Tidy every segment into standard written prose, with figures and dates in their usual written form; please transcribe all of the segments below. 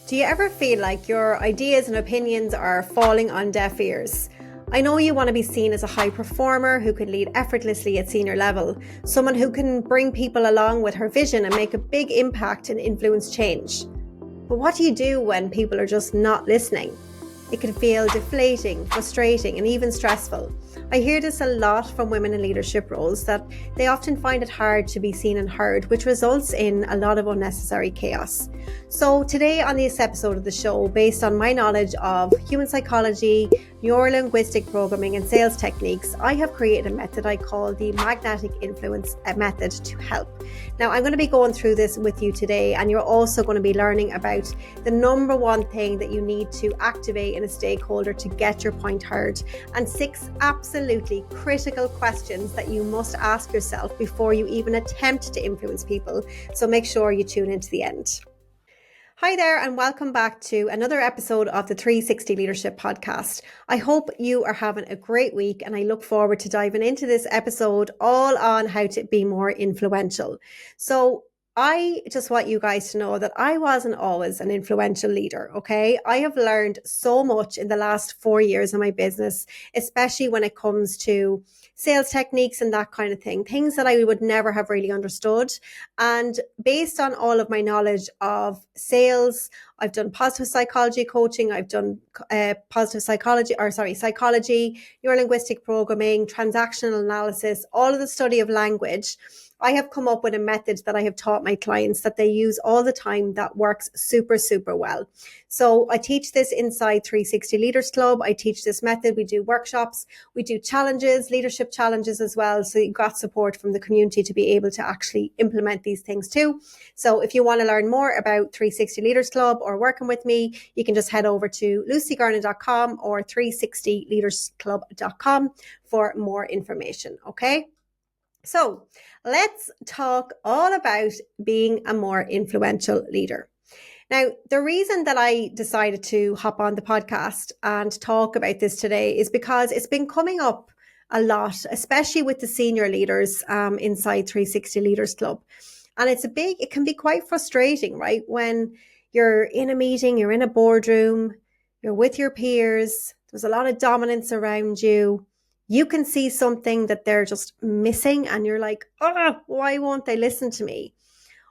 Do you ever feel like your ideas and opinions are falling on deaf ears? I know you want to be seen as a high performer who can lead effortlessly at senior level, someone who can bring people along with her vision and make a big impact and influence change. But what do you do when people are just not listening? It can feel deflating, frustrating, and even stressful. I hear this a lot from women in leadership roles, that they often find it hard to be seen and heard, which results in a lot of unnecessary chaos. So today on this episode of the show, based on my knowledge of human psychology, neuro-linguistic programming and sales techniques, I have created a method I call the magnetic influence method to help. Now, I'm going to be going through this with you today, and you're also going to be learning about the number one thing that you need to activate in a stakeholder to get your point heard, and 6 absolutely critical questions that you must ask yourself before you even attempt to influence people. So make sure you tune into the end. Hi there, and welcome back to another episode of the 360 Leadership Podcast. I hope you are having a great week, and I look forward to diving into this episode all on how to be more influential. So I just want you guys to know that I wasn't always an influential leader, okay? I have learned so much in the last 4 years of my business, especially when it comes to sales techniques and that kind of thing, things that I would never have really understood. And based on all of my knowledge of sales, I've done positive psychology coaching, I've done psychology, neuro-linguistic programming, transactional analysis, all of the study of language. I have come up with a method that I have taught my clients that they use all the time that works super, super well. So I teach this inside 360 Leaders Club. I teach this method. We do workshops, we do challenges, leadership challenges as well. So you've got support from the community to be able to actually implement these things too. So if you want to learn more about 360 Leaders Club or working with me, you can just head over to lucygurnan.com or 360leadersclub.com for more information. Okay. So let's talk all about being a more influential leader. Now, the reason that I decided to hop on the podcast and talk about this today is because it's been coming up a lot, especially with the senior leaders inside 360 Leaders Club. And it can be quite frustrating, right? When you're in a meeting, you're in a boardroom, you're with your peers, there's a lot of dominance around you. You can see something that they're just missing and you're like, why won't they listen to me?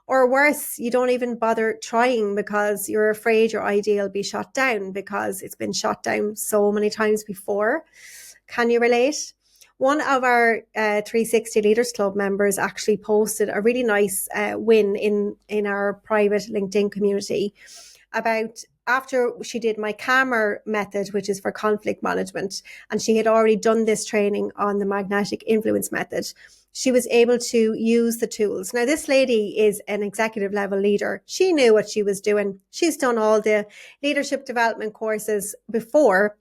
Or worse, you don't even bother trying because you're afraid your idea will be shot down because it's been shot down so many times before. Can you relate? One of our 360 Leaders Club members actually posted a really nice win in our private LinkedIn community about after she did my CAMR method, which is for conflict management, and she had already done this training on the magnetic influence method. She was able to use the tools. Now, this lady is an executive level leader. She knew what she was doing. She's done all the leadership development courses before.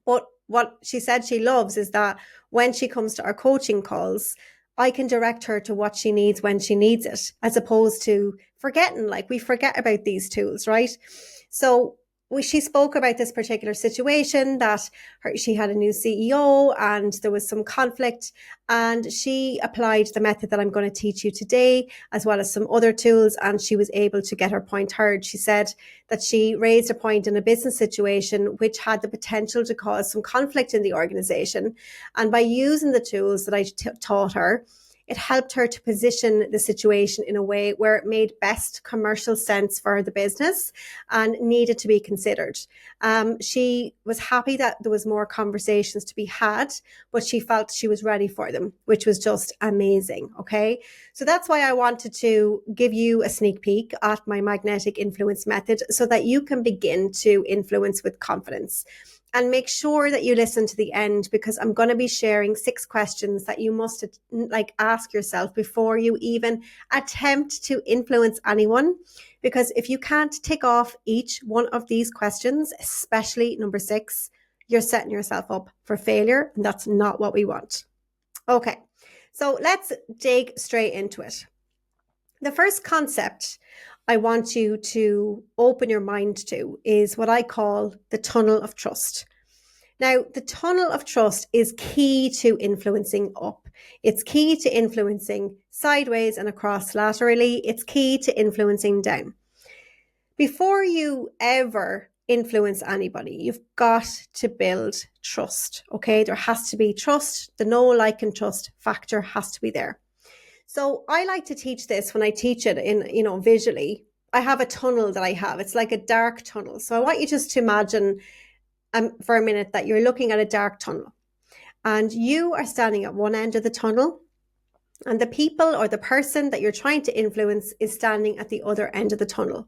But what she said she loves is that when she comes to our coaching calls, I can direct her to what she needs when she needs it, as opposed to forgetting, like we forget about these tools, right? So she spoke about this particular situation that she had a new CEO and there was some conflict, and she applied the method that I'm going to teach you today, as well as some other tools, and she was able to get her point heard. She said that she raised a point in a business situation which had the potential to cause some conflict in the organization. And by using the tools that I taught her, it helped her to position the situation in a way where it made best commercial sense for the business and needed to be considered. She was happy that there was more conversations to be had, but she felt she was ready for them, which was just amazing. Okay. So that's why I wanted to give you a sneak peek at my magnetic influence method so that you can begin to influence with confidence. And make sure that you listen to the end, because I'm going to be sharing 6 questions that you must ask yourself before you even attempt to influence anyone. Because if you can't tick off each one of these questions, especially number 6, you're setting yourself up for failure, and that's not what we want. Okay, so let's dig straight into it. The first concept I want you to open your mind to is what I call the tunnel of trust. Now, the tunnel of trust is key to influencing up. It's key to influencing sideways and across laterally. It's key to influencing down. Before you ever influence anybody, you've got to build trust, okay? There has to be trust. The know, like, and trust factor has to be there. So I like to teach this when I teach it in, visually. I have a tunnel that I have. It's like a dark tunnel. So I want you just to imagine for a minute that you're looking at a dark tunnel and you are standing at one end of the tunnel and the people or the person that you're trying to influence is standing at the other end of the tunnel.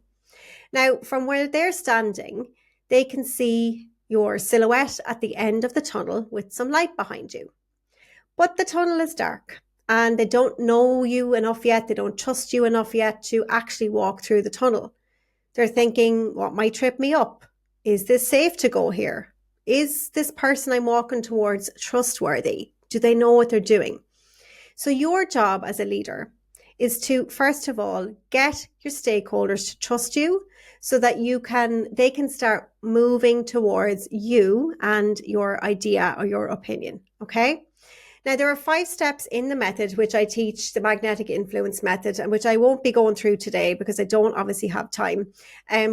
Now, from where they're standing, they can see your silhouette at the end of the tunnel with some light behind you. But the tunnel is dark and they don't know you enough yet. They don't trust you enough yet to actually walk through the tunnel. They're thinking, what might trip me up? Is this safe to go here? Is this person I'm walking towards trustworthy? Do they know what they're doing? So your job as a leader is to, first of all, get your stakeholders to trust you so that they can start moving towards you and your idea or your opinion. Okay. Now, there are 5 steps in the method, which I teach, the magnetic influence method, and which I won't be going through today because I don't obviously have time.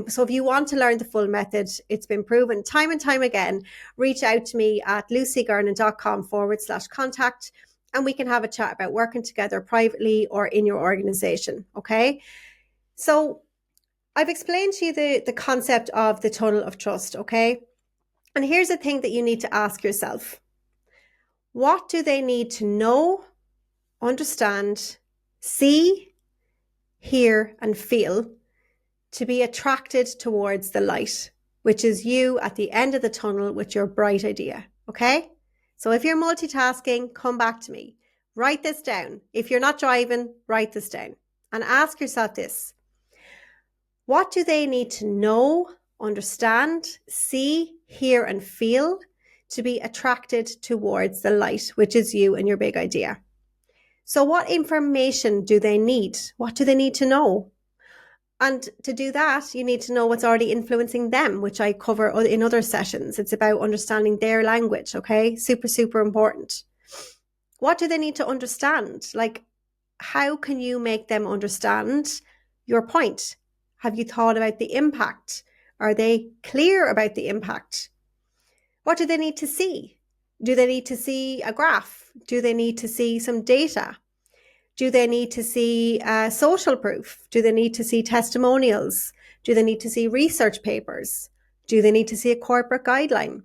So if you want to learn the full method, it's been proven time and time again, reach out to me at lucygarnon.com/contact, and we can have a chat about working together privately or in your organization. Okay. So I've explained to you the concept of the tunnel of trust. Okay. And here's the thing that you need to ask yourself. What do they need to know, understand, see, hear, and feel to be attracted towards the light, which is you at the end of the tunnel with your bright idea? Okay? So if you're multitasking, come back to me. Write this down. If you're not driving, write this down and ask yourself this. What do they need to know, understand, see, hear, and feel to be attracted towards the light, which is you and your big idea? So what information do they need? What do they need to know? And to do that, you need to know what's already influencing them, which I cover in other sessions. It's about understanding their language, okay? Super, super important. What do they need to understand? Like, how can you make them understand your point? Have you thought about the impact? Are they clear about the impact? What do they need to see? Do they need to see a graph? Do they need to see some data? Do they need to see social proof? Do they need to see testimonials? Do they need to see research papers? Do they need to see a corporate guideline?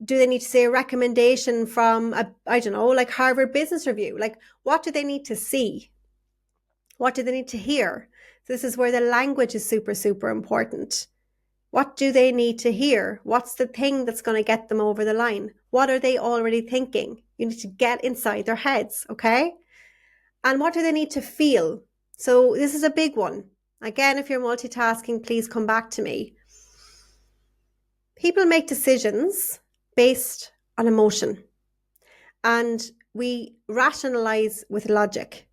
Do they need to see a recommendation from, like Harvard Business Review? Like, what do they need to see? What do they need to hear? This is where the language is super, super important. What do they need to hear? What's the thing that's going to get them over the line? What are they already thinking? You need to get inside their heads, okay? And what do they need to feel? So this is a big one. Again, if you're multitasking, please come back to me. People make decisions based on emotion, and we rationalize with logic.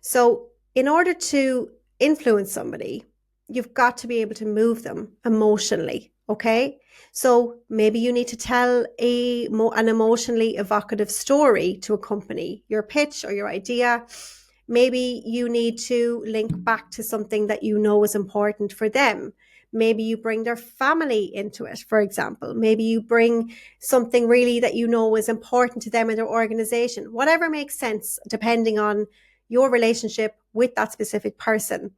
So in order to influence somebody, you've got to be able to move them emotionally, okay? So maybe you need to tell an emotionally evocative story to accompany your pitch or your idea. Maybe you need to link back to something that you know is important for them. Maybe you bring their family into it, for example. Maybe you bring something really that you know is important to them and their organization. Whatever makes sense, depending on your relationship with that specific person.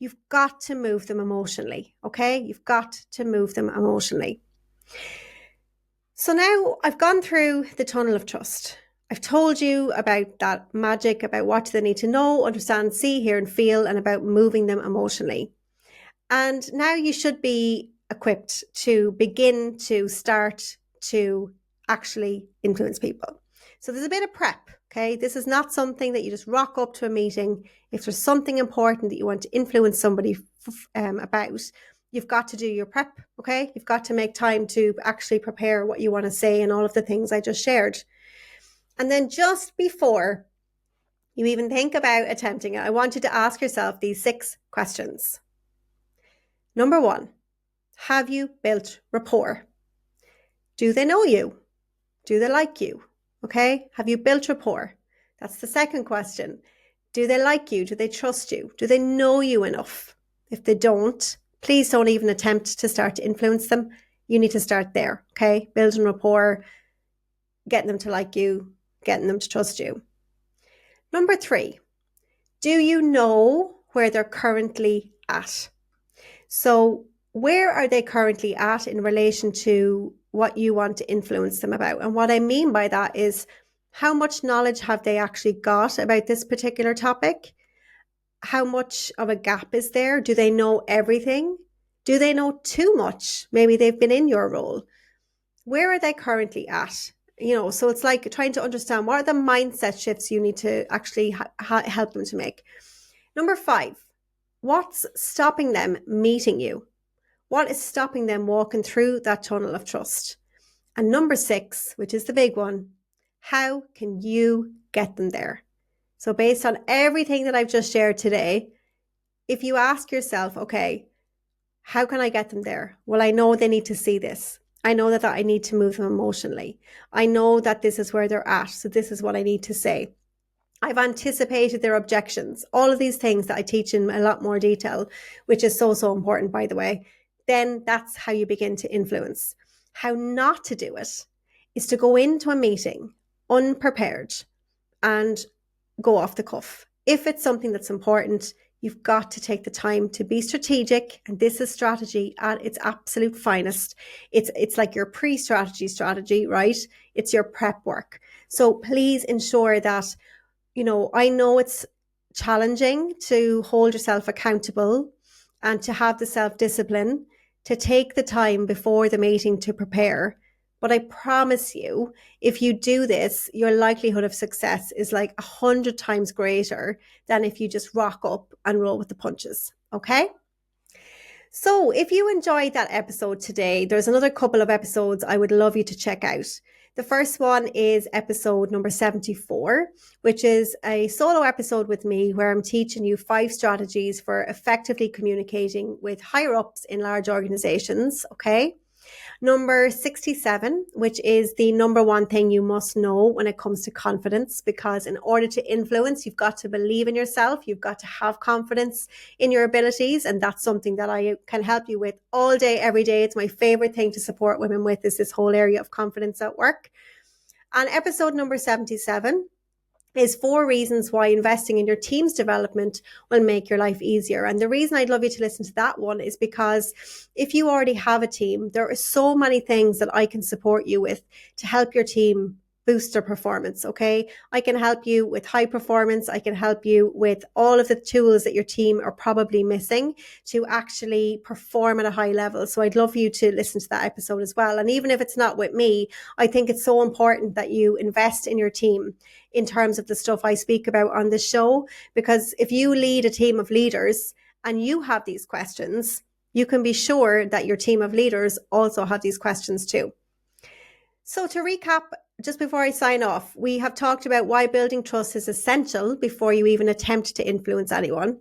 You've got to move them emotionally, okay? You've got to move them emotionally. So now I've gone through the tunnel of trust. I've told you about that magic, about what they need to know, understand, see, hear, and feel, and about moving them emotionally. And now you should be equipped to begin to start to actually influence people. So there's a bit of prep, okay? This is not something that you just rock up to a meeting. If there's something important that you want to influence somebody about, you've got to do your prep, okay? You've got to make time to actually prepare what you want to say and all of the things I just shared. And then just before you even think about attempting it, I want you to ask yourself these 6 questions. Number 1, have you built rapport? Do they know you? Do they like you? Okay, have you built rapport? That's the second question. Do they like you? Do they trust you? Do they know you enough? If they don't, Please don't even attempt to start to influence them. You need to start there, okay? Building rapport, getting them to like you, getting them to trust you. Number 3, do you know where they're currently at? So where are they currently at in relation to what you want to influence them about? And what I mean by that is, how much knowledge have they actually got about this particular topic? How much of a gap is there? Do they know everything? Do they know too much? Maybe they've been in your role. Where are they currently at? So it's like trying to understand what are the mindset shifts you need to actually help them to make. Number 5, what's stopping them meeting you? What is stopping them walking through that tunnel of trust? And number 6, which is the big one, how can you get them there? So based on everything that I've just shared today, if you ask yourself, okay, how can I get them there? Well, I know they need to see this. I know that I need to move them emotionally. I know that this is where they're at. So this is what I need to say. I've anticipated their objections. All of these things that I teach in a lot more detail, which is so, so important, by the way. Then that's how you begin to influence. How not to do it is to go into a meeting unprepared and go off the cuff. If it's something that's important, you've got to take the time to be strategic. And this is strategy at its absolute finest. It's like your strategy, right? It's your prep work. So please ensure that, I know it's challenging to hold yourself accountable and to have the self-discipline to take the time before the meeting to prepare. But I promise you, if you do this, your likelihood of success is like 100 times greater than if you just rock up and roll with the punches. Okay? So if you enjoyed that episode today, there's another couple of episodes I would love you to check out. The first one is episode number 74, which is a solo episode with me where I'm teaching you 5 strategies for effectively communicating with higher ups in large organizations. Okay. Number 67, which is the number one thing you must know when it comes to confidence, because in order to influence, you've got to believe in yourself. You've got to have confidence in your abilities. And that's something that I can help you with all day, every day. It's my favorite thing to support women with, is this whole area of confidence at work. And episode number 77 is 4 reasons why investing in your team's development will make your life easier. And the reason I'd love you to listen to that one is because if you already have a team, there are so many things that I can support you with to help your team boost their performance. Okay. I can help you with high performance. I can help you with all of the tools that your team are probably missing to actually perform at a high level. So I'd love you to listen to that episode as well. And even if it's not with me, I think it's so important that you invest in your team in terms of the stuff I speak about on the show, because if you lead a team of leaders and you have these questions, you can be sure that your team of leaders also have these questions too. So to recap, just before I sign off, we have talked about why building trust is essential before you even attempt to influence anyone.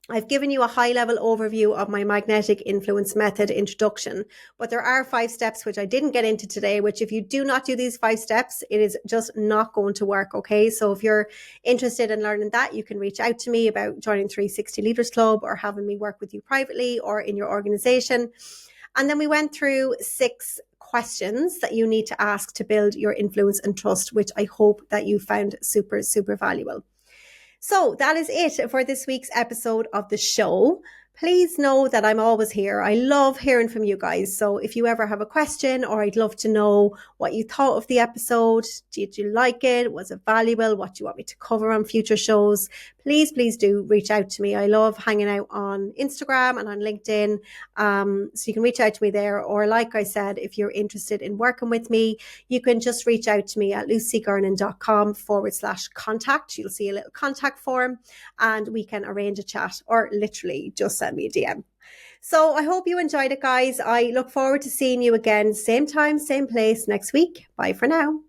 I've given you a high-level overview of my magnetic influence method introduction, but there are 5 steps which I didn't get into today, which if you do not do these 5 steps, it is just not going to work, okay? So if you're interested in learning that, you can reach out to me about joining 360 Leaders Club or having me work with you privately or in your organization. And then we went through 6 questions that you need to ask to build your influence and trust, which I hope that you found super, super valuable. So that is it for this week's episode of the show. Please know that I'm always here. I love hearing from you guys. So if you ever have a question, or I'd love to know what you thought of the episode, did you like it? Was it valuable? What do you want me to cover on future shows? Please do reach out to me. I love hanging out on Instagram and on LinkedIn. So you can reach out to me there. Or like I said, if you're interested in working with me, you can just reach out to me at lucygurnan.com/contact. You'll see a little contact form and we can arrange a chat, or literally just send me a DM. So I hope you enjoyed it, guys. I look forward to seeing you again, same time, same place next week. Bye for now.